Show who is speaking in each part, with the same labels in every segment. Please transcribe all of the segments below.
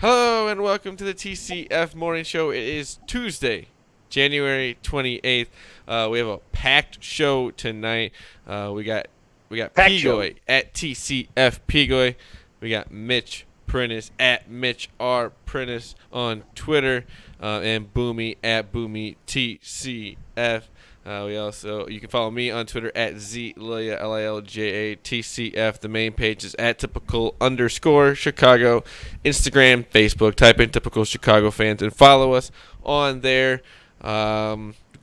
Speaker 1: Hello and welcome to the TCF Morning Show. It is Tuesday, January 28th. We have a packed show tonight. We got
Speaker 2: Pack show.
Speaker 1: Pigoy at TCF Pigoy. We got Mitch Prentice at Mitch R Prentice on Twitter, and Boomy at Boomy TCF. You can follow me on Twitter at ZLilja, LILJA, The main page is at typical_Chicago. Instagram, Facebook, type in typical Chicago fans and follow us on there.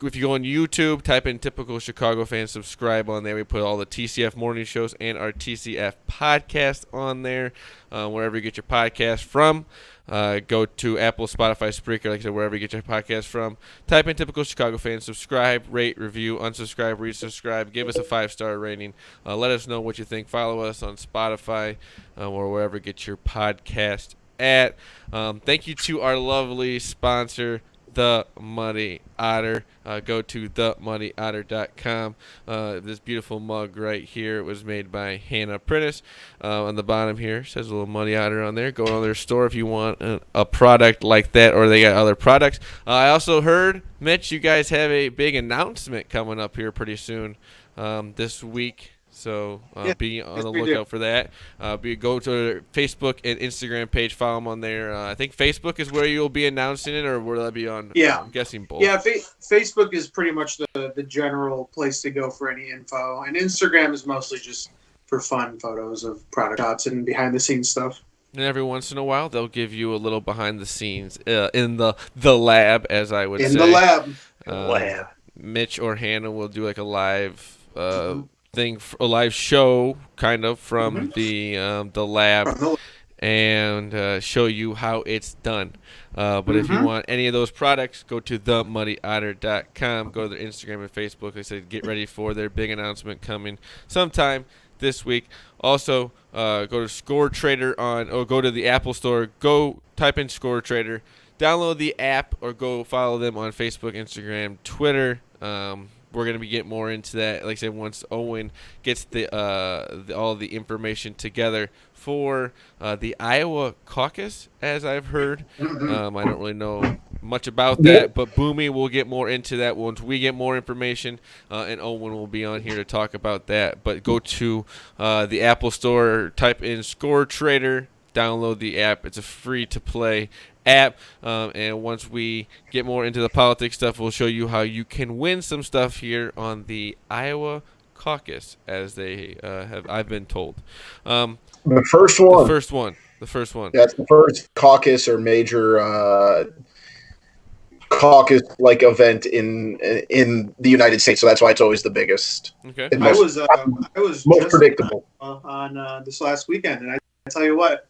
Speaker 1: If you go on YouTube, type in typical Chicago fans, subscribe on there. We put all the TCF morning shows and our TCF podcast on there, wherever you get your podcast from. Go to Apple, Spotify, Spreaker, like I said, wherever you get your podcast from. Type in typical Chicago fans, subscribe, rate, review, unsubscribe, resubscribe, give us a 5-star rating. Let us know what you think. Follow us on Spotify or wherever you get your podcast at. Thank you to our lovely sponsor, The Muddy Otter. Go to themuddyotter.com. This beautiful mug right here was made by Hannah Prentice. On the bottom here says a little Muddy Otter on there. Go on their store if you want a product like that, or they got other products. I also heard, Mitch, you guys have a big announcement coming up here pretty soon this week. So be on the lookout for that. Go to their Facebook and Instagram page. Follow them on there. I think Facebook is where you'll be announcing it, or will that be on?
Speaker 2: Yeah.
Speaker 1: I'm guessing both.
Speaker 2: Yeah, Facebook is pretty much the general place to go for any info, and Instagram is mostly just for fun photos of product shots and behind the scenes stuff.
Speaker 1: And every once in a while, they'll give you a little behind the scenes in the lab, as I would say.
Speaker 2: In the lab.
Speaker 1: Mitch or Hannah will do like a live thing, a live show, kind of from the lab, and show you how it's done. But if you want any of those products, go to themuddyotter.com. Go to their Instagram and Facebook. They said get ready for their big announcement coming sometime this week. Also, go to Score Trader go to the Apple Store. Go type in Score Trader. Download the app or go follow them on Facebook, Instagram, Twitter. We're going to be getting more into that. Like I said, once Owen gets all the information together for the Iowa caucus, as I've heard. I don't really know much about that, but Boomy will get more into that once we get more information, and Owen will be on here to talk about that. But go to the Apple Store, type in Score Trader, download the app. It's a free-to-play app, and once we get more into the politics stuff, we'll show you how you can win some stuff here on the Iowa caucus, as they I've been told.
Speaker 3: The first one.
Speaker 1: The first one.
Speaker 3: That's the first caucus or major caucus like event in the United States, so that's why it's always the biggest.
Speaker 1: Okay.
Speaker 2: I was
Speaker 3: most
Speaker 2: just
Speaker 3: predictable
Speaker 2: on this last weekend, and I tell you what,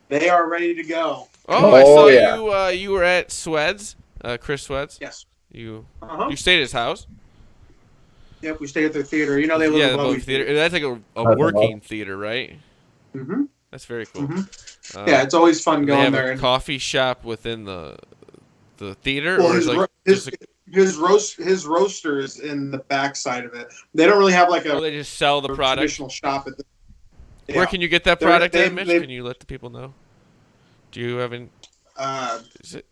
Speaker 2: they are ready to go.
Speaker 1: Oh, I saw you. You were at Swed's, Chris Swed's.
Speaker 2: Yes.
Speaker 1: You stayed at his house.
Speaker 2: Yep, we stayed at their theater. You know they live
Speaker 1: Yeah,
Speaker 2: in
Speaker 1: the
Speaker 2: Bowie
Speaker 1: movie theater. That's like a working theater, right?
Speaker 2: Mm-hmm.
Speaker 1: That's very cool.
Speaker 2: Yeah, it's always fun
Speaker 1: They
Speaker 2: going
Speaker 1: have
Speaker 2: there.
Speaker 1: a coffee shop within the theater,
Speaker 2: Well,
Speaker 1: or is
Speaker 2: his roaster is in the back side of it. They don't really have like a
Speaker 1: they just sell the product.
Speaker 2: traditional shop at the. Yeah.
Speaker 1: Where can you get that
Speaker 2: They're-
Speaker 1: product
Speaker 2: they-
Speaker 1: at, Mitch?
Speaker 2: they-
Speaker 1: Can you let the people know? Do you have any? Is it?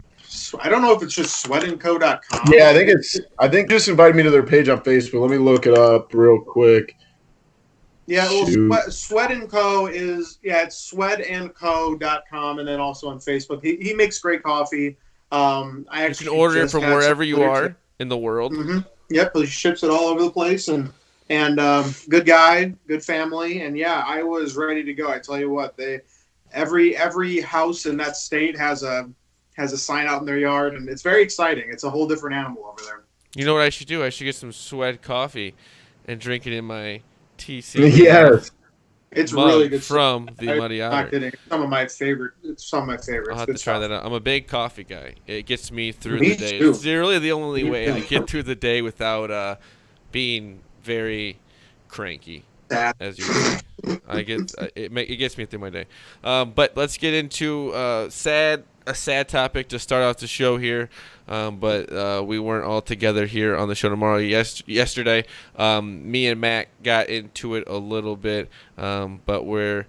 Speaker 2: I don't know if it's just sweatandco.com.
Speaker 3: Yeah, I think just invited me to their page on Facebook. Let me look it up real quick.
Speaker 2: Yeah, well,
Speaker 3: Shoot.
Speaker 2: Sweat and Co is it's sweatandco.com, and then also on Facebook. He makes great coffee. I
Speaker 1: You
Speaker 2: actually
Speaker 1: can order it
Speaker 2: just
Speaker 1: from
Speaker 2: had
Speaker 1: wherever
Speaker 2: some
Speaker 1: you
Speaker 2: literature.
Speaker 1: are in the world.
Speaker 2: Yep, he ships it all over the place, and good guy, good family, and yeah, I was ready to go. I tell you what, every house in that state has a sign out in their yard, and it's very exciting. It's a whole different animal over there.
Speaker 1: You know what I should do? I should get some Swed coffee and drink it in my TC.
Speaker 3: Yes.
Speaker 2: It's
Speaker 1: mug
Speaker 2: really good
Speaker 1: from
Speaker 2: stuff.
Speaker 1: the
Speaker 2: I'm
Speaker 1: Muddy
Speaker 2: not
Speaker 1: Otter.
Speaker 2: kidding. It's some of my favorites.
Speaker 1: I'll have to try that out. I'm a big coffee guy. It gets me through
Speaker 2: Me
Speaker 1: the day.
Speaker 2: too.
Speaker 1: It's really the only
Speaker 2: Me
Speaker 1: way
Speaker 2: too.
Speaker 1: I get through the day without being very cranky.
Speaker 2: That.
Speaker 1: As you say. It gets me through my day. But let's get into a sad topic to start off the show here. But we weren't all together here on the show tomorrow. Yesterday, me and Matt got into it a little bit, but we're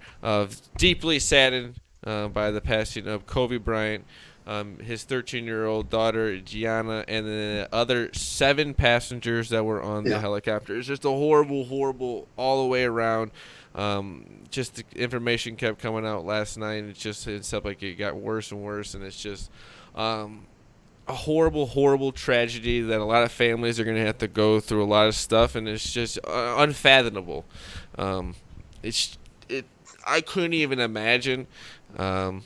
Speaker 1: deeply saddened by the passing of Kobe Bryant, his 13-year-old daughter Gianna, and the other 7 passengers that were on the helicopter. It's just a horrible, horrible all the way around. Just the information kept coming out last night. It's stuff like it got worse and worse, and it's just a horrible, horrible tragedy that a lot of families are going to have to go through a lot of stuff, and it's just unfathomable. I couldn't even imagine. I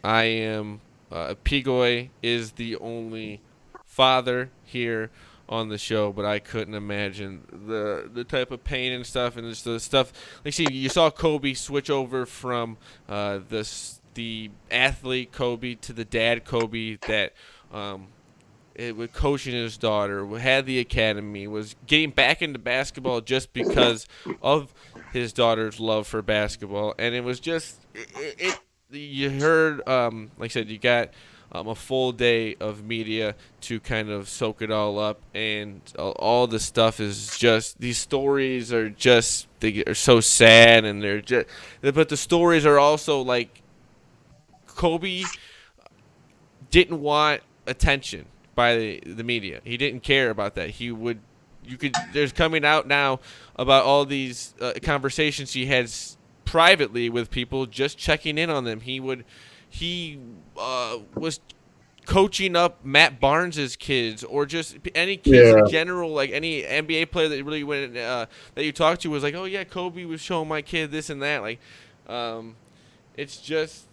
Speaker 1: am Pigoy is the only father here on the show, but I couldn't imagine the type of pain and stuff, and it's the stuff. Like, see, you saw Kobe switch over from the athlete Kobe to the dad Kobe that was coaching his daughter, had the academy, was getting back into basketball just because of his daughter's love for basketball, and it was just you heard, like I said, you got a full day of media to kind of soak it all up, and all the stuff is just, these stories are just, they are so sad, and they're just, but the stories are also like, Kobe didn't want attention by the media. He didn't care about that. There's coming out now about all these conversations he had privately with people, just checking in on them. He was coaching up Matt Barnes's kids, or just any kids in general, like any NBA player that really went that you talked to was like, oh yeah, Kobe was showing my kid this and that. Like, it's just.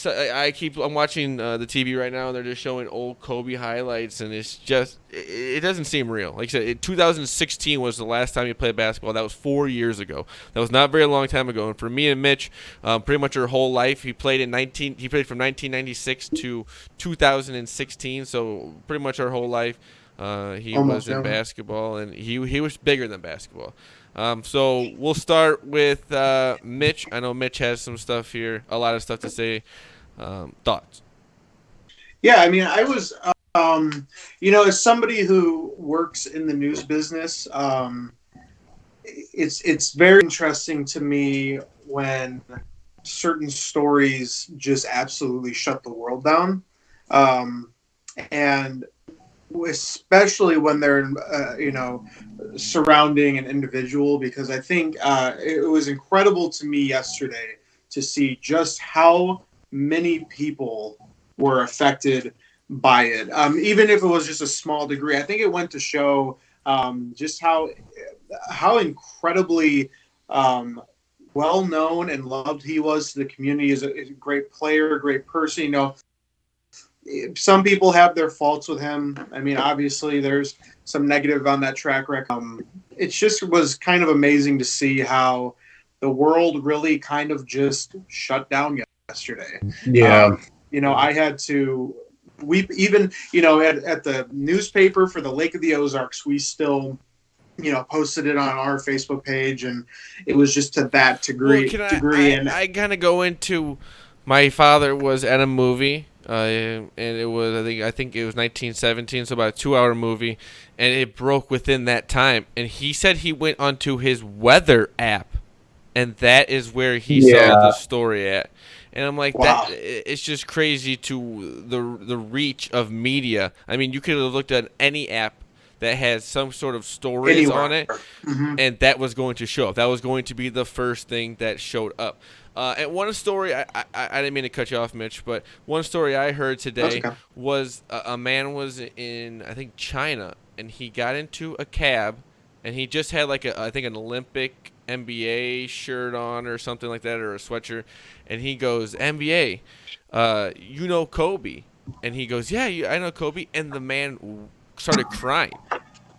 Speaker 1: I'm watching the TV right now, and they're just showing old Kobe highlights, and it's just, it doesn't seem real. Like I said, 2016 was the last time he played basketball. That was 4 years ago. That was not a very long time ago. And for me and Mitch, pretty much our whole life, he played from 1996 to 2016. So pretty much our whole life, he was in basketball, and he was bigger than basketball. So we'll start with Mitch. I know Mitch has some stuff here, a lot of stuff to say. Thoughts?
Speaker 2: Yeah, I mean, I was, as somebody who works in the news business, it's very interesting to me when certain stories just absolutely shut the world down, and especially when they're, surrounding an individual, because I think it was incredible to me yesterday to see just how many people were affected by it, even if it was just a small degree. I think it went to show just how incredibly well known and loved he was to the community as a great player, a great person. Some people have their faults with him. I mean, obviously, there's some negative on that track record. It just was kind of amazing to see how the world really kind of just shut down yesterday.
Speaker 3: Yeah.
Speaker 2: I had to. We even, at the newspaper for the Lake of the Ozarks, we still, posted it on our Facebook page, and it was just to that degree.
Speaker 1: I kind of go into. My father was at a movie. And it was, I think it was 1917, so about a 2-hour movie, and it broke within that time. And he said he went onto his weather app, and that is where he saw the story at. And I'm like, wow. It's just crazy to the reach of media. I mean, you could have looked at any app that has some sort of stories on it, and that was going to show up. That was going to be the first thing that showed up. And one story, I didn't mean to cut you off, Mitch, but one story I heard today was a man was in, I think, China, and he got into a cab, and he just had I think an Olympic NBA shirt on or something like that, or a sweatshirt, and he goes, NBA, Kobe? And he goes, yeah, I know Kobe, and the man started crying,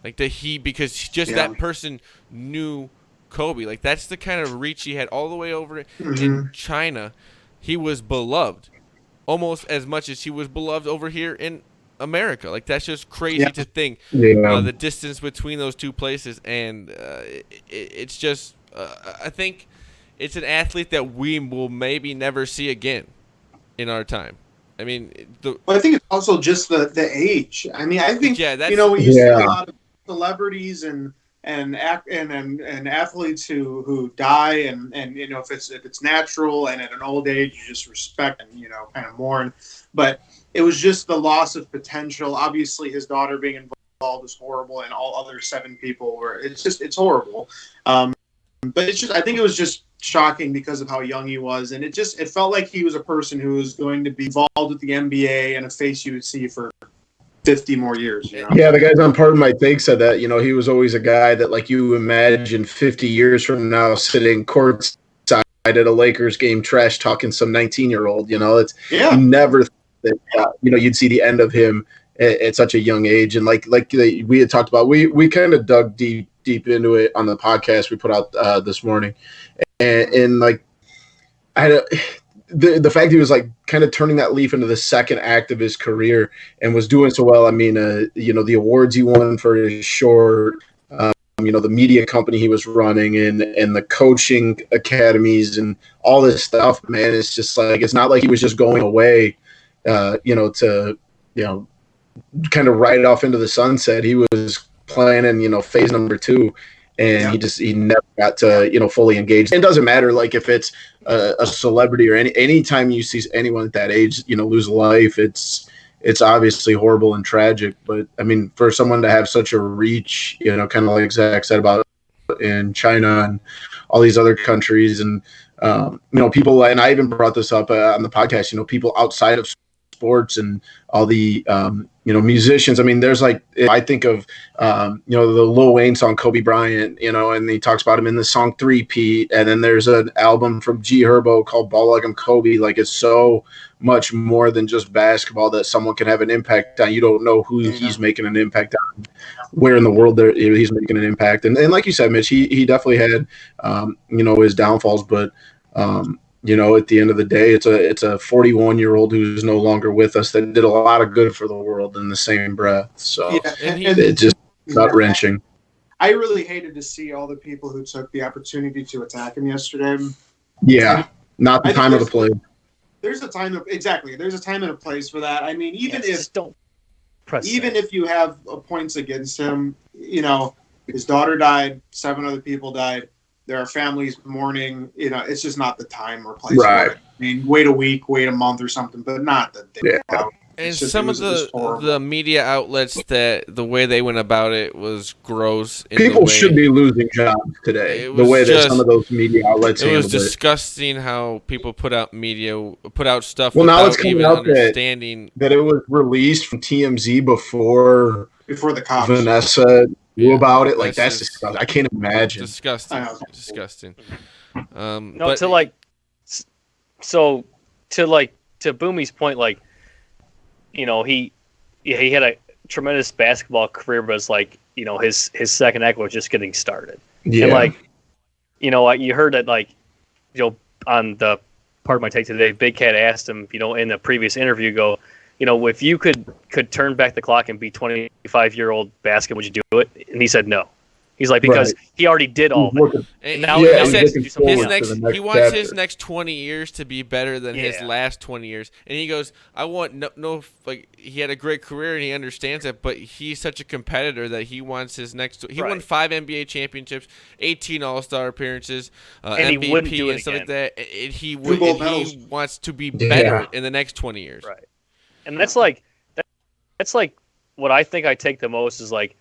Speaker 1: because that person knew Kobe. Like, that's the kind of reach he had all the way over in China. He was beloved almost as much as he was beloved over here in America. Like, that's just crazy to think, the distance between those two places. And it's just I think it's an athlete that we will maybe never see again in our time. I mean,
Speaker 2: I think it's also just the age. I mean, I think when you see a lot of celebrities and and athletes who die and if it's natural and at an old age you just respect and kind of mourn, but it was just the loss of potential. Obviously, his daughter being involved was horrible, and all other 7 people were. It's horrible. But I think it was just shocking because of how young he was, and it felt like he was a person who was going to be involved with the NBA and a face you would see for 50 more years.
Speaker 3: Yeah, the guys on Pardon My Take said that, he was always a guy that, like, you imagine 50 years from now sitting courtside at a Lakers game trash talking some 19-year-old. You never that you'd see the end of him at such a young age. And like we had talked about, we kind of dug deep into it on the podcast we put out this morning, and like the fact he was like kind of turning that leaf into the second act of his career and was doing so well. I mean, the awards he won for his short, the media company he was running and the coaching academies and all this stuff, man, it's just like, it's not like he was just going away, to kind of ride off into the sunset. He was planning, phase number 2. And he never got to, fully engage. It doesn't matter, like, if it's a celebrity or any time you see anyone at that age, lose life, it's obviously horrible and tragic. But, I mean, for someone to have such a reach, kind of like Zach said about in China and all these other countries and, people, and I even brought this up on the podcast, people outside of sports and all the, musicians. I mean, there's like, I think of, the Lil Wayne song, Kobe Bryant, and he talks about him in the song 3-Peat. And then there's an album from G Herbo called Ball Like I'm Kobe. Like, it's so much more than just basketball that someone can have an impact on. You don't know who he's making an impact on, where in the world he's making an impact. And like you said, Mitch, he definitely had, his downfalls, but, at the end of the day, it's a 41-year-old who's no longer with us that did a lot of good for the world in the same breath. So it's just gut-wrenching.
Speaker 2: I really hated to see all the people who took the opportunity to attack him yesterday.
Speaker 3: Yeah, not the time of the play.
Speaker 2: There's a time there's a time and a place for that. I mean, even
Speaker 4: if
Speaker 2: if you have points against him, his daughter died, 7 other people died. There are families mourning. It's just not the time or place.
Speaker 3: Right.
Speaker 2: For it. I mean, wait a week, wait a month or something, but not the day.
Speaker 3: Yeah.
Speaker 1: And some of the media outlets, that the way they went about it was gross.
Speaker 3: People should be losing jobs today. The way that some of those media outlets handled it.
Speaker 1: It was disgusting how people put out stuff
Speaker 3: now it's
Speaker 1: without
Speaker 3: coming
Speaker 1: even
Speaker 3: out
Speaker 1: understanding
Speaker 3: that it was released from TMZ before
Speaker 2: the cops.
Speaker 3: Vanessa knew about it. Like, that's disgusting. I can't imagine.
Speaker 1: Disgusting.
Speaker 4: To Boomy's point, like, he had a tremendous basketball career, but it's like, his second act was just getting started.
Speaker 3: Yeah.
Speaker 4: And like, you heard that, like, on the Part of My Take today, Big Cat asked him, in the previous interview, if you could turn back the clock and be 25-year-old basketball, would you do it? And he said no. He's like, because he already did all that.
Speaker 1: And
Speaker 4: now
Speaker 1: he said he wants his
Speaker 3: chapter.
Speaker 1: next 20 years to be better than his last 20 years. And he goes, I want no like, he had a great career and he understands it, but he's such a competitor that he wants his next. He won 5 NBA championships, 18 All-Star appearances,
Speaker 4: and
Speaker 1: MVP and stuff like that. And he wants to be better in the next 20 years.
Speaker 4: Right. And that's like what I think I take the most is like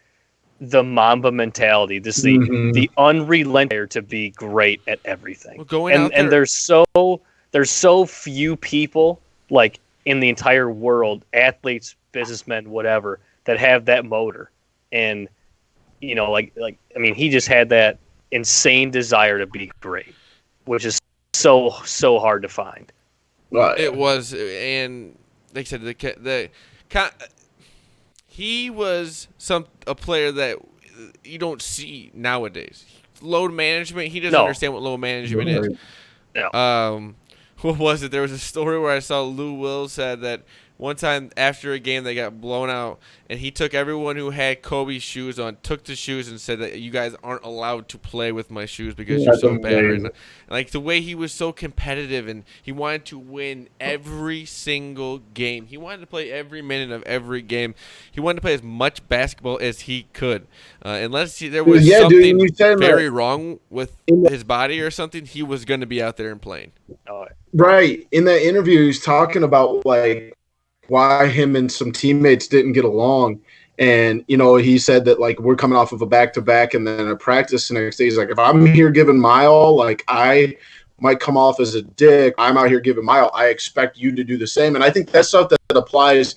Speaker 4: the Mamba mentality. This the unrelenting to be great at everything. And there's so few people, like, in the entire world, athletes, businessmen, whatever, that have that motor. And I mean, he just had that insane desire to be great, which is so hard to find.
Speaker 1: It was, and like I said, he was a player that you don't see nowadays. Load management, he doesn't understand what load management is.
Speaker 4: No.
Speaker 1: What was it? There was a story where I saw Lou Will said that one time after a game they got blown out, and he took everyone who had Kobe's shoes on, took the shoes, and said that you guys aren't allowed to play with my shoes because you're so bad right now. Like the way he was so competitive, and he wanted to win every single game. He wanted to play every minute of every game. He wanted to play as much basketball as he could. Unless there was something very wrong with his body or something, he was going to be out there and playing.
Speaker 3: Right. In that interview, he's talking about like why him and some teammates didn't get along. And, you know, he said that like we're coming off of a back-to-back and then a practice the next day. He's like, if I'm here giving my all, like I might come off as a dick. I'm out here giving my all. I expect you to do the same. And I think that's stuff that applies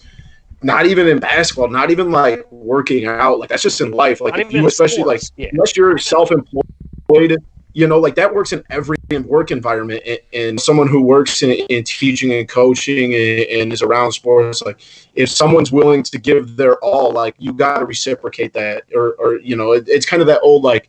Speaker 3: not even in basketball, not even like working out. Like that's just in life. Like if you, especially sports, like unless you're self-employed, you know, like that works in every work environment. And someone who works in teaching and coaching and is around sports, like if someone's willing to give their all, like you got to reciprocate that. Or you know, it's kind of that old like,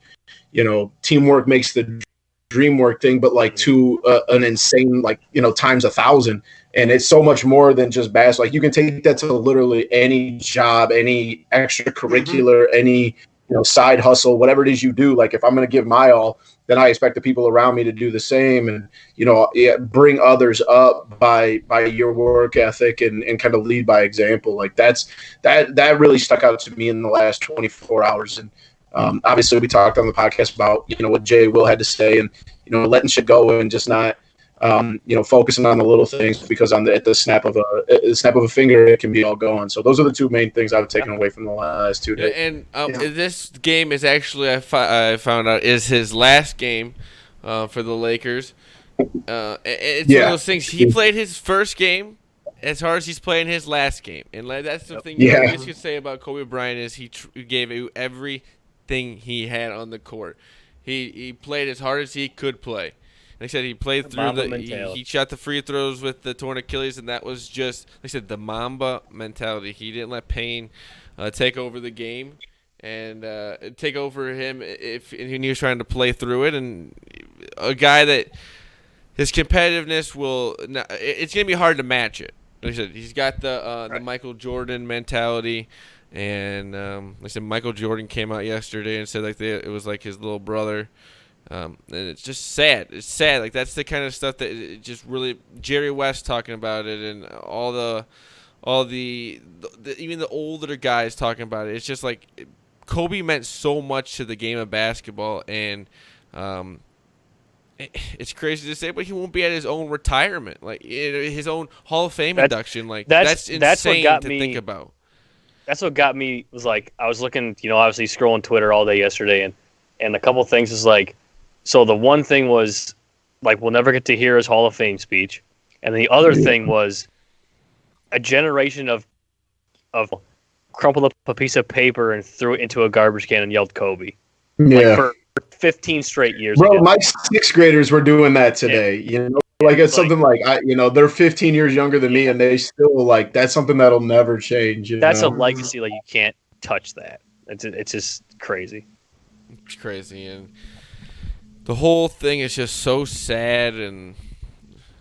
Speaker 3: you know, teamwork makes the dream work thing, but like to an insane like, you know, times 1,000. And it's so much more than just basketball. Like you can take that to literally any job, any extracurricular, any, you know, side hustle, whatever it is you do. Like if I'm going to give my all, then I expect the people around me to do the same, and you know, bring others up by your work ethic and kind of lead by example. Like that really stuck out to me in the last 24 hours. And obviously, we talked on the podcast about, you know, what Jay Will had to say, and you know, letting shit go and just not you know, focusing on the little things, because at the snap of a finger, it can be all gone. So those are the two main things I've taken away from the last 2 days.
Speaker 1: And this game is actually, I found out, is his last game for the Lakers. It's one of those things. He played his first game as hard as he's playing his last game, and that's the thing you always could say about Kobe Bryant is he gave you everything he had on the court. He played as hard as he could play. Like I said, he played through he shot the free throws with the torn Achilles, and that was just, like I said, the Mamba mentality. He didn't let pain take over the game and take over him if he was trying to play through it. And a guy that his competitiveness it's going to be hard to match it. Like I said, he's got the Michael Jordan mentality. And like I said, Michael Jordan came out yesterday and said like it was like his little brother. And it's just sad. It's sad. Like that's the kind of stuff that it just really Jerry West talking about it, and all the even the older guys talking about it. It's just like Kobe meant so much to the game of basketball, and it's crazy to say, but he won't be at his own retirement, like his own Hall of Fame induction. Like that's insane to think about.
Speaker 4: That's what got me. Was like I was looking, you know, obviously scrolling Twitter all day yesterday, and a couple things is like. So the one thing was, like, we'll never get to hear his Hall of Fame speech, and the other thing was a generation of crumpled up a piece of paper and threw it into a garbage can and yelled Kobe.
Speaker 3: Yeah,
Speaker 4: like for 15 straight years.
Speaker 3: Bro,
Speaker 4: ago.
Speaker 3: My sixth graders were doing that today. Yeah. You know, like it's something like they're 15 years younger than me, and they still like that's something that'll never change.
Speaker 4: That's a legacy. Like you can't touch that. It's just crazy.
Speaker 1: It's crazy, and the whole thing is just so sad, and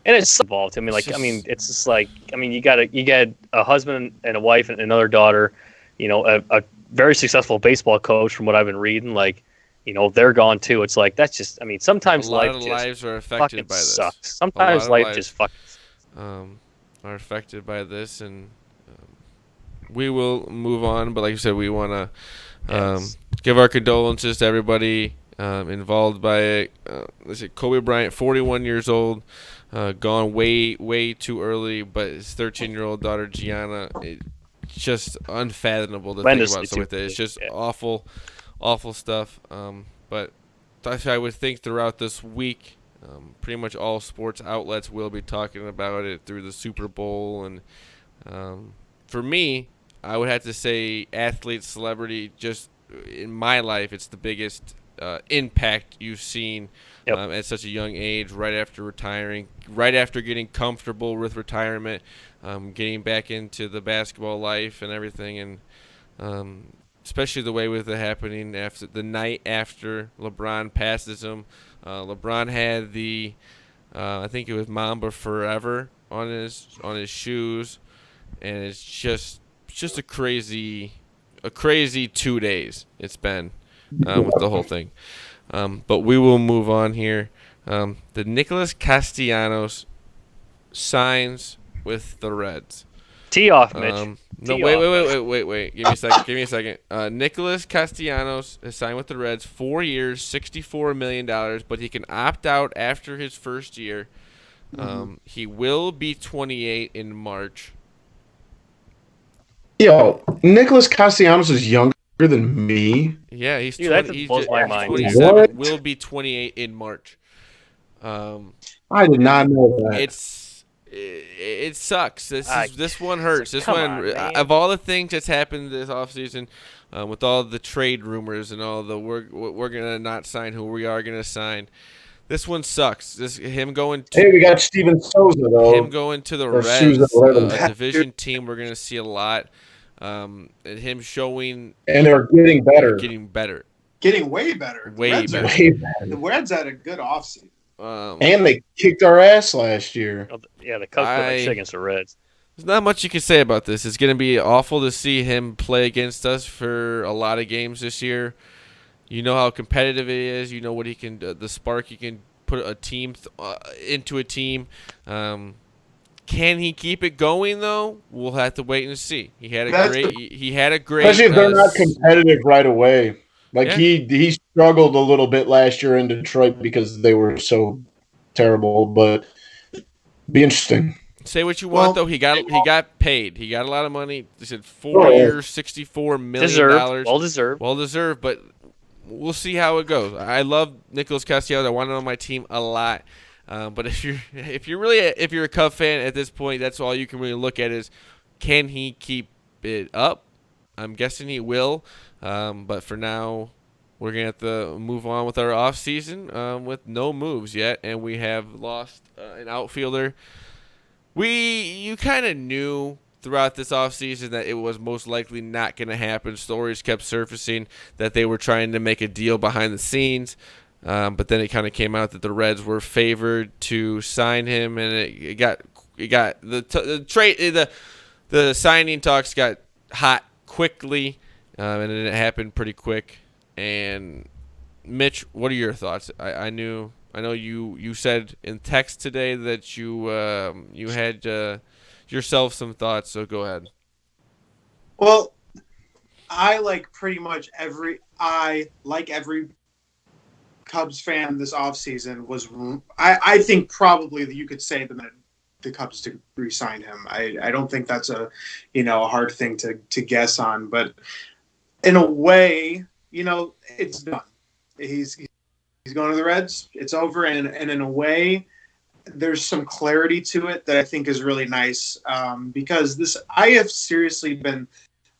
Speaker 4: it's involved. I mean, it's just like you got a husband and a wife and another daughter. You know, a very successful baseball coach, from what I've been reading. Like, you know, they're gone too. It's like that's just. I mean, sometimes
Speaker 1: lives are affected by this.
Speaker 4: Sucks. Sometimes life just fucking
Speaker 1: are affected by this, and we will move on. But like you said, we want to give our condolences to everybody involved by it. Let's see, Kobe Bryant, 41 years old, gone way too early, but his 13-year-old daughter Gianna, it's just unfathomable to think about something like that. It's just awful stuff. But I would think throughout this week, pretty much all sports outlets will be talking about it through the Super Bowl, and for me, I would have to say athlete, celebrity, just in my life, it's the biggest impact you've seen at such a young age, right after retiring, right after getting comfortable with retirement, getting back into the basketball life and everything, and especially the way with it happening after the night after LeBron passes him. LeBron had the I think it was Mamba Forever on his shoes. and it's just a crazy 2 days it's been with the whole thing. But we will move on here. The Nicholas Castellanos signs with the Reds.
Speaker 4: Tee off, Mitch.
Speaker 1: No, wait. Give me a second. Nicholas Castellanos has signed with the Reds 4 years, $64 million, but he can opt out after his first year. He will be 28 in March.
Speaker 3: Yo, Nicholas Castellanos is younger than me.
Speaker 1: Yeah, he's
Speaker 4: Dude, that
Speaker 1: 20, he's
Speaker 4: blows
Speaker 1: just
Speaker 4: my mind.
Speaker 1: 27.
Speaker 3: What?
Speaker 1: Will be 28 in March.
Speaker 3: I did not know that.
Speaker 1: It sucks. This one hurts. This
Speaker 4: come
Speaker 1: one,
Speaker 4: on, man.
Speaker 1: of all the things that's happened this offseason, with all the trade rumors and all the we're gonna not sign who we are gonna sign. This one sucks. Him going to
Speaker 3: Hey, we got Steven Souza though.
Speaker 1: him going to the
Speaker 3: Or
Speaker 1: Reds,
Speaker 3: Souza, whatever.
Speaker 1: a division team. We're gonna see a lot. And him showing
Speaker 3: And they're getting better.
Speaker 2: Getting way better.
Speaker 1: Way better.
Speaker 3: Way better.
Speaker 2: The Reds had a good offseason.
Speaker 3: And they kicked our ass last year.
Speaker 4: Yeah, the Cubs put like shit against the Reds.
Speaker 1: There's not much you can say about this. It's going to be awful to see him play against us for a lot of games this year. You know how competitive it is. You know what he can, the spark he can put a team into a team. Can he keep it going though? We'll have to wait and see. He had a great.
Speaker 3: Especially if they're not competitive right away. Like
Speaker 1: Yeah.
Speaker 3: he struggled a little bit last year in Detroit because they were so terrible, but be interesting.
Speaker 1: Say what you want though. He got paid. He got a lot of money. They said 4
Speaker 3: Oh, yeah.
Speaker 1: years, $64 million.
Speaker 4: Well deserved.
Speaker 1: But we'll see how it goes. I love Nicholas Castellanos. I want him on my team a lot. But if you're a Cub fan at this point, that's all you can really look at is, can he keep it up? I'm guessing he will. But for now, we're gonna have to move on with our off season with no moves yet, and we have lost an outfielder. You kind of knew throughout this offseason that it was most likely not going to happen. Stories kept surfacing that they were trying to make a deal behind the scenes, but then it kind of came out that the Reds were favored to sign him, and it got the signing talks got hot quickly, and it happened pretty quick. And Mitch, what are your thoughts? I know you said in text today that you had yourself some thoughts, so go ahead.
Speaker 2: Well, I like every Cubs fan this offseason was I think probably that you could say that the Cubs to re-sign him. I don't think that's a hard thing to guess on, but in a way, it's done. He's going to the Reds. It's over, and in a way, there's some clarity to it that I think is really nice, because I have seriously been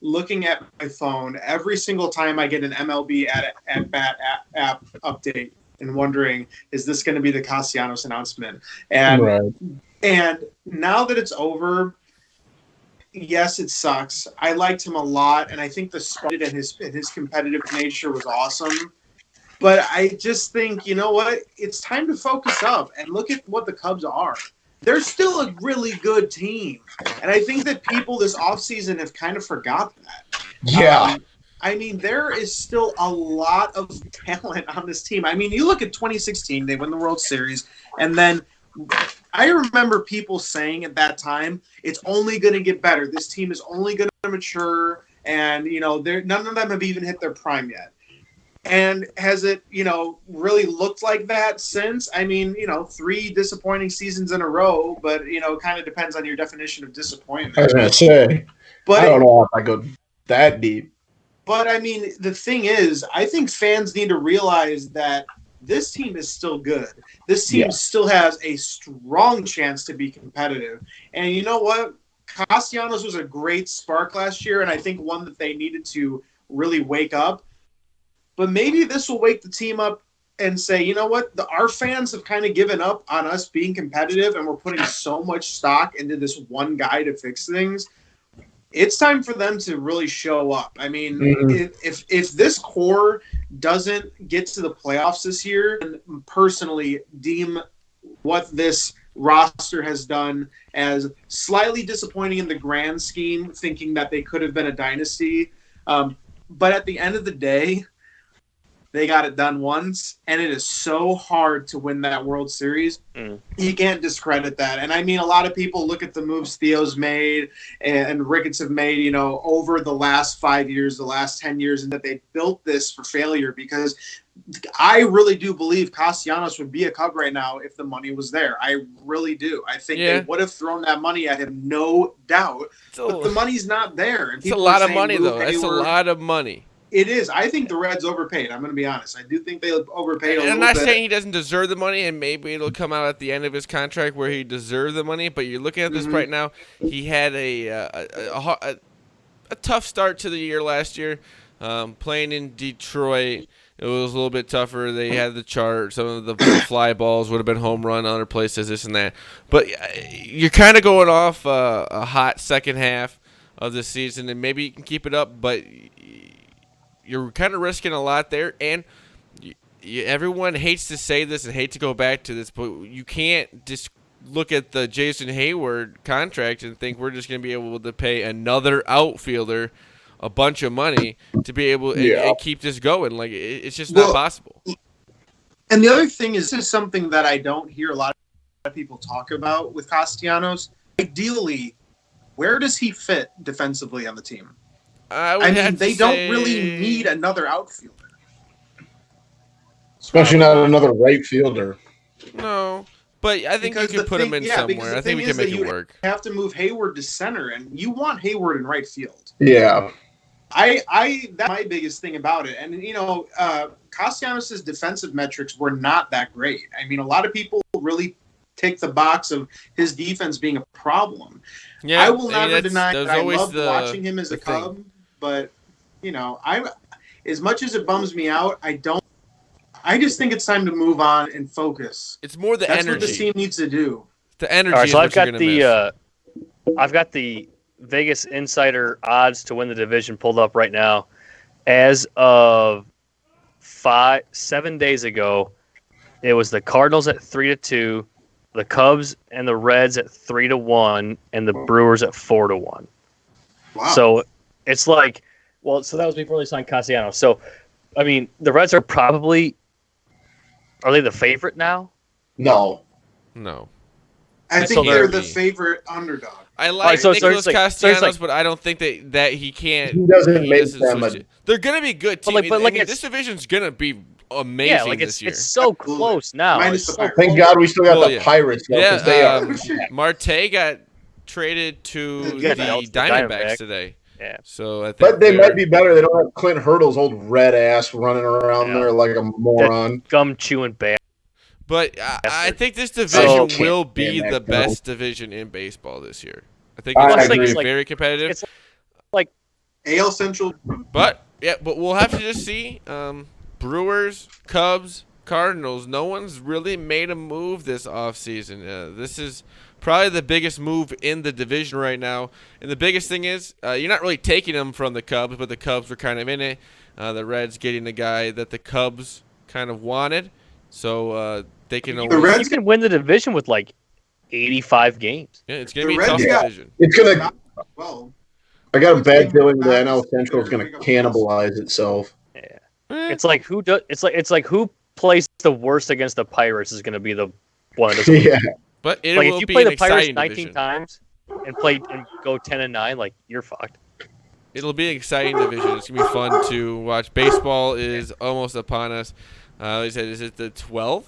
Speaker 2: looking at my phone every single time I get an MLB at bat app update and wondering, is this going to be the Castellanos announcement? And
Speaker 3: Right.
Speaker 2: And now that it's over, yes, it sucks. I liked him a lot, and I think the spark and his competitive nature was awesome. But I just think, you know what? It's time to focus up and look at what the Cubs are. They're still a really good team. And I think that people this offseason have kind of forgot that.
Speaker 3: Yeah.
Speaker 2: There is still a lot of talent on this team. You look at 2016, they win the World Series, and then I remember people saying at that time, it's only going to get better. This team is only going to mature, and, none of them have even hit their prime yet. And has it, really looked like that since? 3 disappointing seasons in a row, but, kind of depends on your definition of disappointment.
Speaker 3: I was going to say,
Speaker 2: but
Speaker 3: I don't know if I go that deep.
Speaker 2: But, the thing is, I think fans need to realize that this team is still good. This team still has a strong chance to be competitive. And you know what? Castellanos was a great spark last year, and I think one that they needed to really wake up. But maybe this will wake the team up and say, you know what? Our fans have kind of given up on us being competitive, and we're putting so much stock into this one guy to fix things. It's time for them to really show up. If this core doesn't get to the playoffs this year, and personally deem what this roster has done as slightly disappointing in the grand scheme, thinking that they could have been a dynasty. But at the end of the day, they got it done once, and it is so hard to win that World Series. You can't discredit that. And I mean, a lot of people look at the moves Theo's made and Ricketts have made, you know, over the last 5 years, the last 10 years, and that they built this for failure, because I really do believe Castellanos would be a Cub right now if the money was there. I really do. I think they would have thrown that money at him, no doubt. But the money's not there. And
Speaker 1: it's a lot of money, though. That's a lot of money.
Speaker 2: It is. I think the Reds overpaid. I'm going to be honest. I do think they overpaid a little bit.
Speaker 1: I'm not saying he doesn't deserve the money, and maybe it'll come out at the end of his contract where he deserved the money. But you're looking at this right now. He had a tough start to the year last year, playing in Detroit. It was a little bit tougher. They had the chart. Some of the fly balls would have been home run other places, this and that. But you're kind of going off a hot second half of the season, and maybe you can keep it up, but you're kind of risking a lot there, and everyone hates to say this and hate to go back to this, but you can't just look at the Jason Hayward contract and think we're just going to be able to pay another outfielder a bunch of money to be able and keep this going. Like, it's just not possible.
Speaker 2: And the other thing is, this is something that I don't hear a lot of people talk about with Castellanos. Ideally, where does he fit defensively on the team? I mean, they don't really need another outfielder.
Speaker 3: Especially not another right fielder.
Speaker 1: No, but I think you can put him in somewhere. I think we can make it work.
Speaker 2: You have to move Hayward to center, and you want Hayward in right field.
Speaker 3: Yeah.
Speaker 2: That's my biggest thing about it. And, you know, Castellanos' defensive metrics were not that great. I mean, a lot of people really tick the box of his defense being a problem. Yeah, I will never deny that I loved watching him as a Cub. But, you know, as much as it bums me out, I just think it's time to move on and focus.
Speaker 1: It's more the
Speaker 2: energy.
Speaker 1: That's
Speaker 2: what the team needs to do.
Speaker 1: The energy. All right, so
Speaker 4: I've got the Vegas Insider odds to win the division pulled up right now. As of 7 days ago, it was the Cardinals at 3-2, the Cubs and the Reds at 3-1, and the Brewers at 4-1.
Speaker 2: Wow.
Speaker 4: So it's like, so that was before they signed Castellanos. So, I mean, the Reds are they the favorite now?
Speaker 3: No.
Speaker 2: I think they're the favorite underdog.
Speaker 1: I like Nicholas Castellanos, but I don't think that he can't.
Speaker 3: He doesn't make them.
Speaker 1: They're going to be good team. But this division's going to be amazing this year.
Speaker 4: It's so close now.
Speaker 3: Thank God we still got the Pirates.
Speaker 1: Yeah,
Speaker 3: they are.
Speaker 1: Marte got traded to the Diamondbacks today.
Speaker 4: Yeah.
Speaker 1: So I think
Speaker 3: but they might be better. They don't have Clint Hurdle's old red ass running around there like a moron.
Speaker 4: Gum chewing bad.
Speaker 1: But I think this division will be the best division in baseball this year. I think it's going to be very competitive.
Speaker 4: It's like
Speaker 2: AL Central.
Speaker 1: But we'll have to just see. Brewers, Cubs, Cardinals. No one's really made a move this offseason. This is probably the biggest move in the division right now. And the biggest thing is you're not really taking them from the Cubs, but the Cubs were kind of in it. The Reds getting the guy that the Cubs kind of wanted. So they can
Speaker 4: the Reds can win the division with like 85 games.
Speaker 1: Yeah, it's going to be a tough division.
Speaker 3: It's going to I got a bad feeling the NL Central is going to cannibalize itself.
Speaker 4: Yeah. It's like who plays the worst against the Pirates is going to be the one that doesn't
Speaker 3: yeah.
Speaker 1: But it will if you play the Pirates 19 division.
Speaker 4: Times and go 10-9, like you're fucked.
Speaker 1: It'll be an exciting division. It's gonna be fun to watch. Baseball is almost upon us. They said, is it the 12th?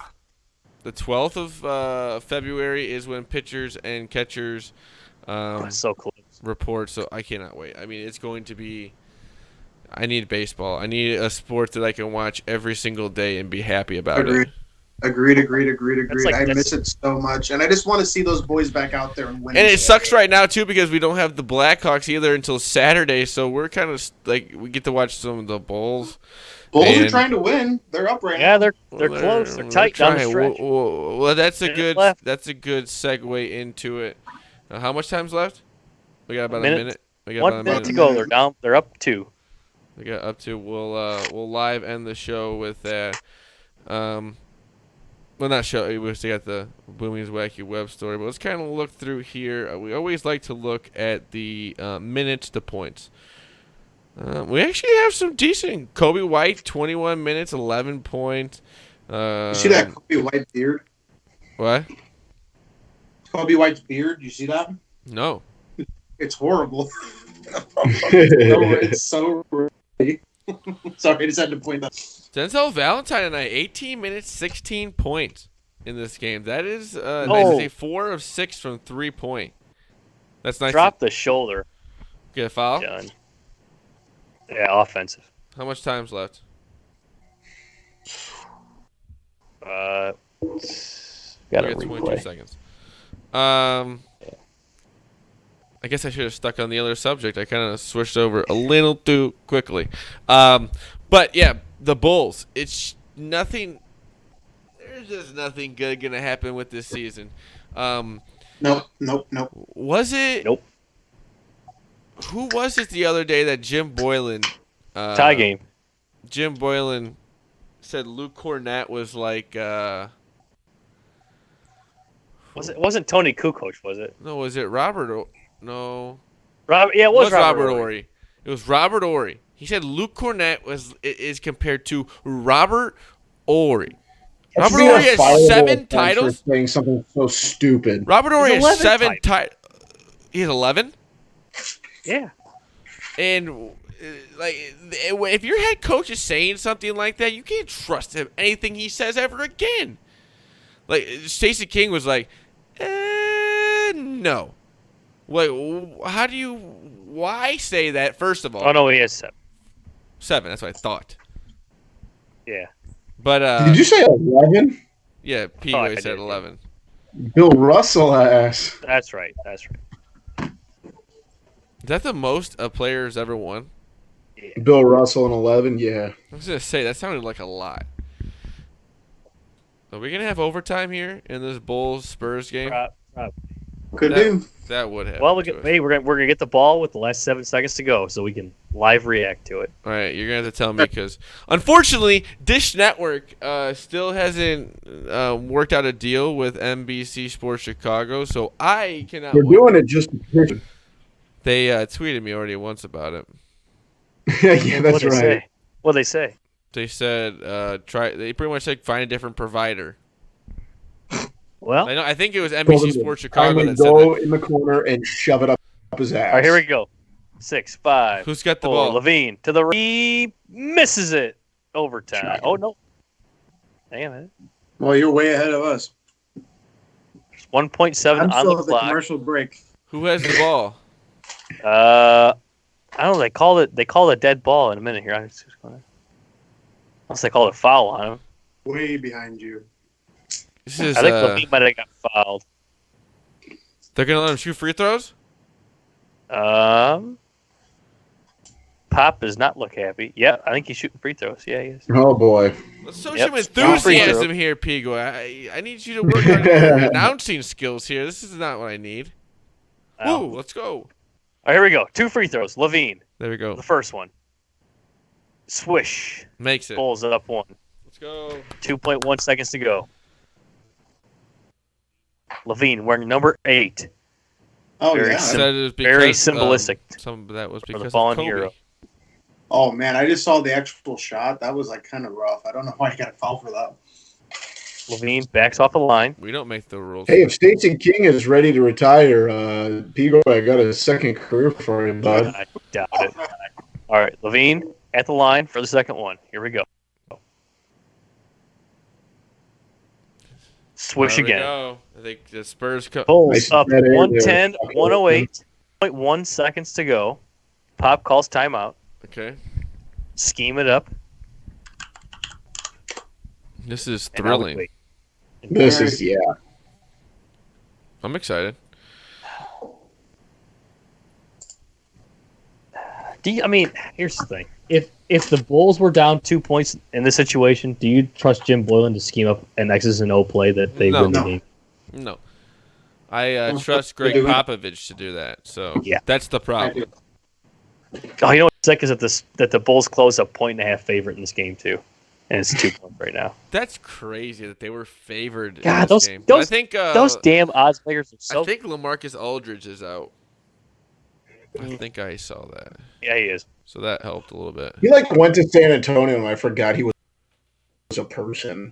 Speaker 1: The 12th of February is when pitchers and catchers
Speaker 4: so close.
Speaker 1: report. So I cannot wait. I mean, it's going to be. I need baseball. I need a sport that I can watch every single day and be happy about it.
Speaker 2: Agreed. I miss it so much, and I just want to see those boys back out there and win.
Speaker 1: And it sucks right now too because we don't have the Blackhawks either until Saturday, so we're kind of like we get to watch some of the Bulls.
Speaker 2: Bulls are trying to win. They're up right now.
Speaker 4: Yeah, they're close. They're tight down the stretch.
Speaker 1: Well, that's a good segue into it. How much time's left? We got about a minute. We got
Speaker 4: 1 minute to go. They're down. They're up 2.
Speaker 1: We got up to. We'll live end the show with that. Well, not show. They got the Boomie's Wacky Web story, but let's kind of look through here. We always like to look at the minutes to points. We actually have some decent. Kobe White, 21 minutes, 11 points.
Speaker 2: You see that Kobe White beard?
Speaker 1: What?
Speaker 2: Kobe White's beard. You see that?
Speaker 1: No.
Speaker 2: It's horrible. It's so really. Sorry, I just had to point that.
Speaker 1: Denzel Valentine tonight, 18 minutes, 16 points in this game. That is nice. A 4 of 6 from 3-point. That's nice.
Speaker 4: Drop the shoulder.
Speaker 1: Get a foul?
Speaker 4: Done. Yeah, offensive.
Speaker 1: How much time's left?
Speaker 4: Got
Speaker 1: a 22 seconds. I guess I should have stuck on the other subject. I kind of switched over a little too quickly. But yeah, the Bulls. It's nothing. There's just nothing good gonna happen with this season.
Speaker 2: Nope.
Speaker 1: Was it?
Speaker 4: Nope.
Speaker 1: Who was it the other day that Jim Boylan?
Speaker 4: Tie game.
Speaker 1: Jim Boylan said Luke Cornett was like.
Speaker 4: Wasn't Tony Kukoc, was it?
Speaker 1: No, was it Robert? No.
Speaker 4: Yeah, it was
Speaker 1: Robert Horry. It was Robert Horry. He said Luke Cornett is compared to Robert Horry. Robert Horry has 7 titles.
Speaker 3: Saying something so stupid.
Speaker 1: Robert Horry has 7 titles. He has 11.
Speaker 4: Yeah.
Speaker 1: And if your head coach is saying something like that, you can't trust him anything he says ever again. Like Stacey King was like, no. Wait, why say that, first of all?
Speaker 4: Oh, no, he has 7.
Speaker 1: 7, that's what I thought.
Speaker 4: Yeah.
Speaker 1: But
Speaker 3: did you say 11?
Speaker 1: Yeah, P. said 11.
Speaker 3: Bill Russell ass.
Speaker 4: That's right.
Speaker 1: Is that the most a player's ever won?
Speaker 4: Yeah.
Speaker 3: Bill Russell in 11, yeah.
Speaker 1: I was going to say, that sounded like a lot. Are we going to have overtime here in this Bulls-Spurs game?
Speaker 2: Could do.
Speaker 1: That would have.
Speaker 4: Well, we're gonna get the ball with the last 7 seconds to go, so we can live react to it.
Speaker 1: All right, you're gonna have to tell me because unfortunately, Dish Network still hasn't worked out a deal with NBC Sports Chicago, so I cannot.
Speaker 3: They're doing it just.
Speaker 1: They tweeted me already once about it.
Speaker 3: Yeah, that's right.
Speaker 4: What'd they say?
Speaker 1: They said They pretty much said find a different provider.
Speaker 4: Well,
Speaker 1: I think it was NBC Sports Chicago that said
Speaker 3: go
Speaker 1: that.
Speaker 3: in the corner and shove it up his ass.
Speaker 4: All right, here we go. 6, 5.
Speaker 1: Who's got the
Speaker 4: 4,
Speaker 1: ball?
Speaker 4: Levine to the he misses it. Overtime. Oh no! Damn it.
Speaker 2: Well, you're way ahead of us.
Speaker 4: 1.7
Speaker 2: I'm
Speaker 4: on
Speaker 2: still
Speaker 4: the
Speaker 2: at the
Speaker 4: clock.
Speaker 2: commercial break.
Speaker 1: Who has the ball?
Speaker 4: I don't know. They call it a dead ball in a minute here. Unless they call it a foul on him.
Speaker 2: Way behind you.
Speaker 1: This is,
Speaker 4: I think Levine might have got fouled.
Speaker 1: They're gonna let him shoot free throws?
Speaker 4: Pop does not look happy. Yeah, I think he's shooting free throws. Yeah, he is.
Speaker 3: Oh boy.
Speaker 1: Let's show some enthusiasm here, Pigo. I need you to work on your announcing skills here. This is not what I need. Ooh, let's go.
Speaker 4: All right, here we go. 2 free throws. Levine.
Speaker 1: There we go.
Speaker 4: The first one. Swish.
Speaker 1: Makes it.
Speaker 4: Bulls up 1.
Speaker 1: Let's go.
Speaker 4: 2.1 seconds to go. Levine wearing number 8.
Speaker 2: Oh,
Speaker 4: very
Speaker 2: yeah.
Speaker 4: Very symbolistic.
Speaker 1: Some of that was because
Speaker 4: the ball
Speaker 1: of Kobe.
Speaker 4: hero.
Speaker 2: Oh, man, I just saw the actual shot. That was, like, kind of rough. I don't know why he got a foul for that.
Speaker 4: Levine backs off the line.
Speaker 1: We don't make the rules.
Speaker 3: Hey, if Stacey King is ready to retire, Pigo, I got a second career for him, bud.
Speaker 4: I doubt it. All right, Levine at the line for the second one. Here we go. Swish
Speaker 1: There we
Speaker 4: again.
Speaker 1: go. I think the Spurs
Speaker 4: Bulls
Speaker 3: Nice
Speaker 4: up
Speaker 3: dead air
Speaker 4: 110,
Speaker 3: there.
Speaker 4: 108.1 seconds to go. Pop calls timeout.
Speaker 1: Okay.
Speaker 4: Scheme it up.
Speaker 1: This is
Speaker 4: and now we
Speaker 1: thrilling.
Speaker 4: wait.
Speaker 3: This is, yeah.
Speaker 1: I'm excited.
Speaker 4: Here's the thing. If the Bulls were down 2 points in this situation, do you trust Jim Boylan to scheme up an X's and O play that they win the game?
Speaker 1: No. I trust Greg Popovich to do that. So
Speaker 4: Yeah.
Speaker 1: that's the problem.
Speaker 4: Oh, you know what's sick is that the Bulls close a 1.5 favorite in this game too, and it's 2 points right now.
Speaker 1: That's crazy that they were favored
Speaker 4: God,
Speaker 1: in this game.
Speaker 4: those,
Speaker 1: I think
Speaker 4: those damn odds makers are so.
Speaker 1: I think LaMarcus Aldridge is out. I think I saw that.
Speaker 4: Yeah, he is.
Speaker 1: So that helped a little bit.
Speaker 3: He went to San Antonio, and I forgot he was a person.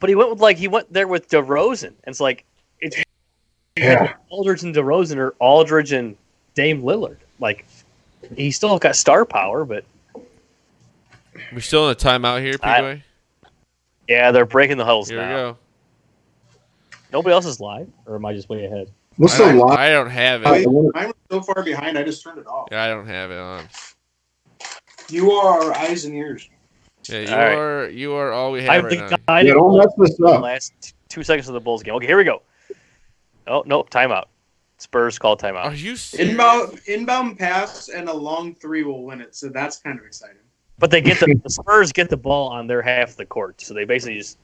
Speaker 4: But he went there with DeRozan. And it's like Aldridge and DeRozan are Aldridge and Dame Lillard. Like, he still got star power, but
Speaker 1: We're still in a timeout here, P-Boy?
Speaker 4: Yeah, they're breaking the huddles
Speaker 1: Here
Speaker 4: now.
Speaker 1: we go.
Speaker 4: Nobody else is live, or am I just way ahead?
Speaker 3: What's the line?
Speaker 1: I don't have it.
Speaker 2: Mine was so far behind, I just turned it off.
Speaker 1: Yeah, I don't have it on.
Speaker 2: You are our eyes and ears.
Speaker 1: Yeah, you are all we have right now.
Speaker 3: Yeah, don't mess this
Speaker 4: The
Speaker 3: up.
Speaker 4: last 2 seconds of the Bulls game. Okay, here we go. Oh, no, timeout. Spurs call timeout.
Speaker 1: Are you serious?
Speaker 2: Inbound pass and a long 3 will win it, so that's kind of exciting.
Speaker 4: But they get the Spurs get the ball on their half of the court, so they basically just,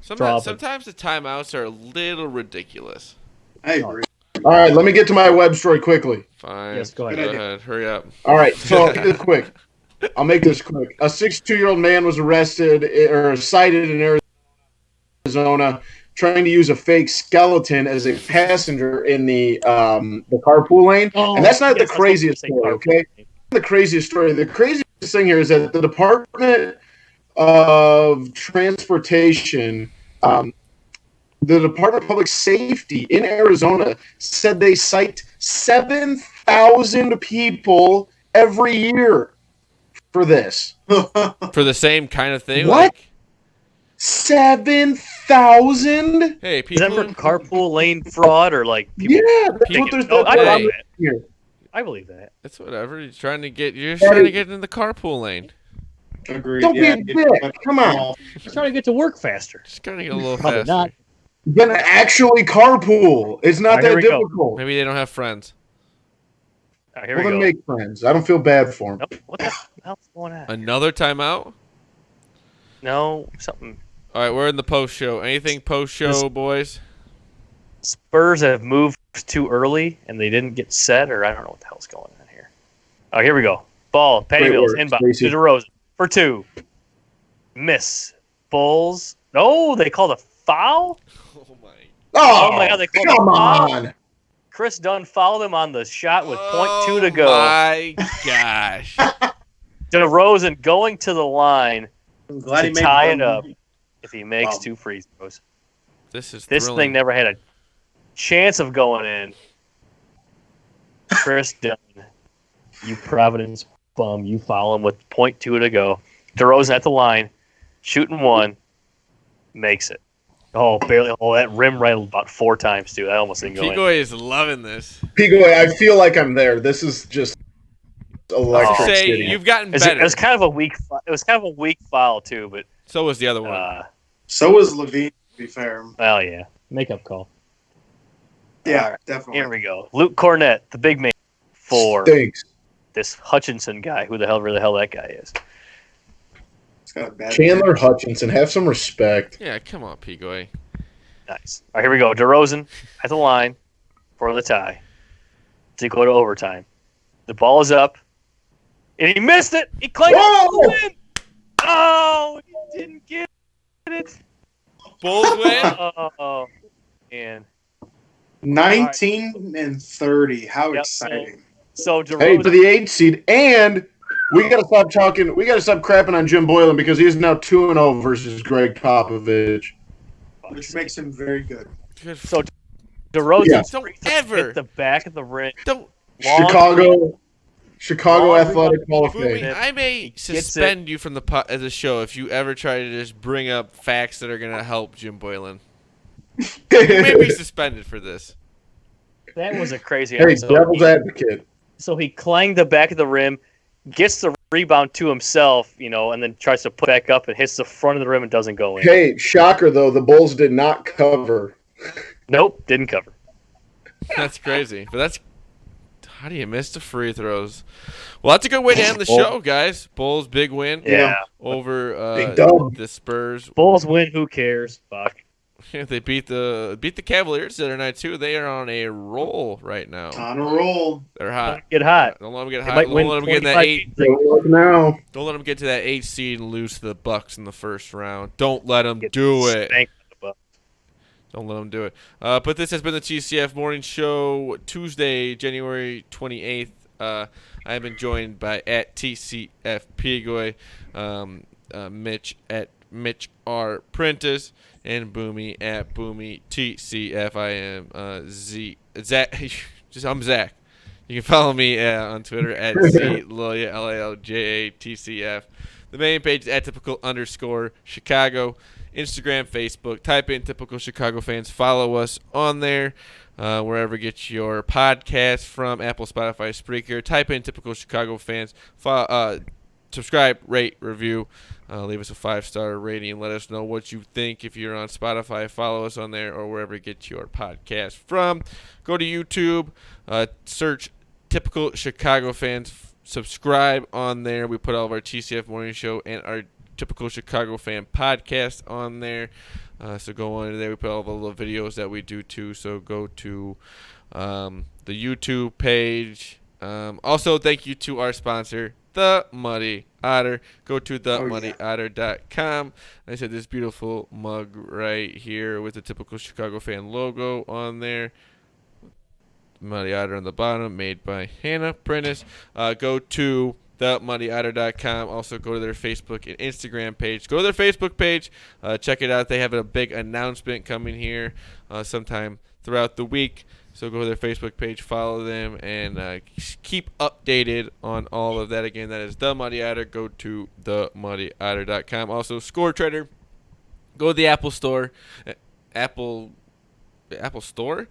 Speaker 1: Sometimes the timeouts are a little ridiculous.
Speaker 2: I agree.
Speaker 3: All right, let me get to my web story quickly.
Speaker 1: Fine.
Speaker 4: Yes, go ahead.
Speaker 1: Go ahead. Hurry up.
Speaker 3: All right, so I'll make this quick. A 62-year-old man was arrested or cited in Arizona trying to use a fake skeleton as a passenger in the carpool lane. And that's not the craziest story, okay? The craziest story. The craziest thing here is that the Department of Transportation, the Department of Public Safety in Arizona said they cite 7,000 people every year for this.
Speaker 1: For the same kind of thing?
Speaker 3: What? 7,000?
Speaker 1: Hey,
Speaker 4: Is
Speaker 1: people.
Speaker 4: that for carpool lane fraud or like people?
Speaker 3: Yeah, that's what there's
Speaker 4: I believe that.
Speaker 3: here.
Speaker 4: I believe that.
Speaker 1: It's whatever. You're trying to get in the carpool lane.
Speaker 2: Agreed.
Speaker 3: Don't be a dick. Come on.
Speaker 4: He's trying to get to work faster.
Speaker 1: Just gotta get a little
Speaker 4: Probably
Speaker 1: faster.
Speaker 4: not.
Speaker 3: Then actually carpool. It's not
Speaker 4: Here
Speaker 3: that
Speaker 4: we go.
Speaker 3: difficult.
Speaker 1: Maybe they don't have friends.
Speaker 4: All right, here
Speaker 3: Well,
Speaker 4: we
Speaker 3: then
Speaker 4: go.
Speaker 3: make friends. I don't feel bad for him.
Speaker 4: Nope. What the hell's going on?
Speaker 1: Another timeout?
Speaker 4: No, something.
Speaker 1: All right, we're in the post show. Anything post show, boys?
Speaker 4: Spurs have moved too early and they didn't get set, or I don't know what the hell's going on here. Oh, here we go. Ball, Patty
Speaker 3: Great
Speaker 4: Mills,
Speaker 3: work,
Speaker 4: inbound
Speaker 3: Stacey.
Speaker 4: to DeRozan for 2. Miss. Bulls. Oh, they called a foul?
Speaker 3: Oh,
Speaker 4: my God, they called
Speaker 3: come
Speaker 4: a foul?
Speaker 3: on.
Speaker 4: Chris Dunn fouled him on the shot with .2 to go.
Speaker 1: Oh my gosh.
Speaker 4: DeRozan going to the line
Speaker 2: I'm glad
Speaker 4: to
Speaker 2: he made
Speaker 4: tie
Speaker 2: fun
Speaker 4: it
Speaker 2: of
Speaker 4: up
Speaker 2: me.
Speaker 4: if he makes
Speaker 2: Wow.
Speaker 4: 2 free throws.
Speaker 1: This
Speaker 4: This
Speaker 1: thrilling.
Speaker 4: thing never had a chance of going in. Chris Dunn, you Providence bum, you foul him with .2 to go. DeRozan at the line, shooting 1, makes it. Oh, barely. Oh, that rim right about 4 times, too. I almost didn't go in.
Speaker 1: Pigoy is loving this.
Speaker 3: Pigoy, I feel like I'm there. This is just electric.
Speaker 1: To say
Speaker 3: city.
Speaker 1: you've gotten
Speaker 4: It
Speaker 1: better.
Speaker 4: was kind of a weak. It was kind of a weak foul too, but
Speaker 1: So was the other one.
Speaker 2: So was Levine, to be fair.
Speaker 4: well, yeah, makeup call.
Speaker 2: Yeah,
Speaker 4: All right,
Speaker 2: definitely.
Speaker 4: Here we go. Luke Cornett, the big man, for
Speaker 3: Stinks.
Speaker 4: this Hutchinson guy. Who the hell that guy is?
Speaker 2: It's got a bad
Speaker 3: Chandler Hutchinson, have some respect.
Speaker 1: Yeah, come on, Pigoy.
Speaker 4: Nice. All right, here we go. DeRozan at the line for the tie to go to overtime. The ball is up, and he missed it. He claimed
Speaker 3: Whoa!
Speaker 4: it. Oh, he didn't get it.
Speaker 1: Bulls win.
Speaker 4: Oh, man.
Speaker 2: 19 and 30. How
Speaker 4: Yep,
Speaker 2: exciting.
Speaker 4: So DeRozan.
Speaker 3: Hey, for the 8th seed, and we got to stop talking. We got to stop crapping on Jim Boylan because he is now 2-0 versus Greg Popovich.
Speaker 2: Which makes him very good.
Speaker 1: Good.
Speaker 4: So DeRozan
Speaker 3: Yeah.
Speaker 1: Don't ever.
Speaker 4: hit the back of the rim.
Speaker 1: Don't.
Speaker 3: Chicago
Speaker 4: Long
Speaker 3: Athletic Hall of
Speaker 1: Boomy,
Speaker 3: Fame.
Speaker 1: I may suspend you from the show if you ever try to just bring up facts that are going to help Jim Boylan. You may be suspended for this.
Speaker 4: That was a crazy
Speaker 3: Hey,
Speaker 4: episode.
Speaker 3: devil's advocate.
Speaker 4: So he clanged the back of the rim, gets the rebound to himself, and then tries to put back up and hits the front of the rim and doesn't go in.
Speaker 3: Hey, shocker though, the Bulls did not cover.
Speaker 4: Nope, didn't cover.
Speaker 1: That's crazy. But that's. How do you miss the free throws? Well, that's a good way to end the show, guys. Bulls, big win
Speaker 4: Yeah.
Speaker 1: over
Speaker 3: Big dub.
Speaker 1: the Spurs.
Speaker 4: Bulls win, who cares? Fuck.
Speaker 1: They beat the Cavaliers the other night too. They are on a roll right now.
Speaker 2: On a roll.
Speaker 1: They're hot.
Speaker 4: Get hot.
Speaker 1: Don't let them get
Speaker 4: They
Speaker 1: hot.
Speaker 4: might
Speaker 1: Don't
Speaker 4: win
Speaker 1: let them get in that
Speaker 4: 25
Speaker 1: 8.
Speaker 3: Don't look now.
Speaker 1: Don't let them get to that 8 seed and lose to the Bucks in the first round. Don't let them
Speaker 4: Get
Speaker 1: do it.
Speaker 4: spanked by the Bucks.
Speaker 1: Don't let them do it. But this has been the TCF Morning Show, Tuesday, January 28th. I have been joined by at TCF Pigoy, Mitch at Mitch R. Prentice, and Boomy at Boomy TCF. I am Zach. I'm Zach. You can follow me on Twitter at ZLilja, LALJATCF. The main page is at typical_Chicago. Instagram, Facebook. Type in Typical Chicago Fans. Follow us on there. Wherever you get your podcast from, Apple, Spotify, Spreaker. Type in Typical Chicago Fans. Subscribe, rate, review. Leave us a 5-star rating and let us know what you think. If you're on Spotify, follow us on there or wherever you get your podcast from. Go to YouTube. Search Typical Chicago Fans. Subscribe on there. We put all of our TCF Morning Show and our Typical Chicago Fan podcast on there. So go on there. We put all the little videos that we do too. So go to the YouTube page. Also, thank you to our sponsor, The Muddy Otter. Go to themuddy.otter.com. I said this beautiful mug right here with the Typical Chicago Fan logo on there. Muddy Otter on the bottom, made by Hannah Prentice. Go to themuddy.otter.com. Also go to their Facebook and Instagram page. Go to their Facebook page. Check it out. They have a big announcement coming here sometime throughout the week. So go to their Facebook page, follow them, and keep updated on all of that. Again, that is The Muddy Otter. Go to themuddy.otter.com. Also, Score Trader. Go to the Apple Store. Apple Store.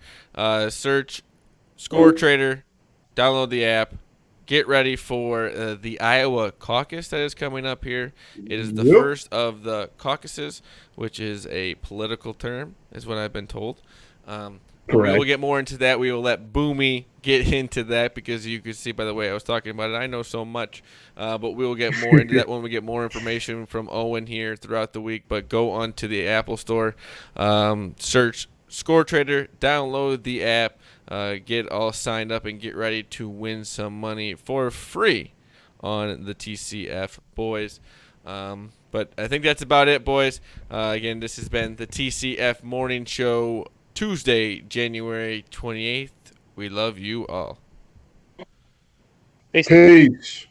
Speaker 1: Search Score Trader. Download the app. Get ready for the Iowa caucus that is coming up here. It is the first of the caucuses, which is a political term, is what I've been told. We will get more into that. We will let Boomy get into that because you can see by the way I was talking about it, I know so much. But we will get more into that when we get more information from Owen here throughout the week. But go on to the Apple Store, search Score Trader, download the app, get all signed up, and get ready to win some money for free on the TCF boys. But I think that's about it, boys. Again, this has been the TCF Morning Show, Tuesday, January 28th. We love you all.
Speaker 3: Peace.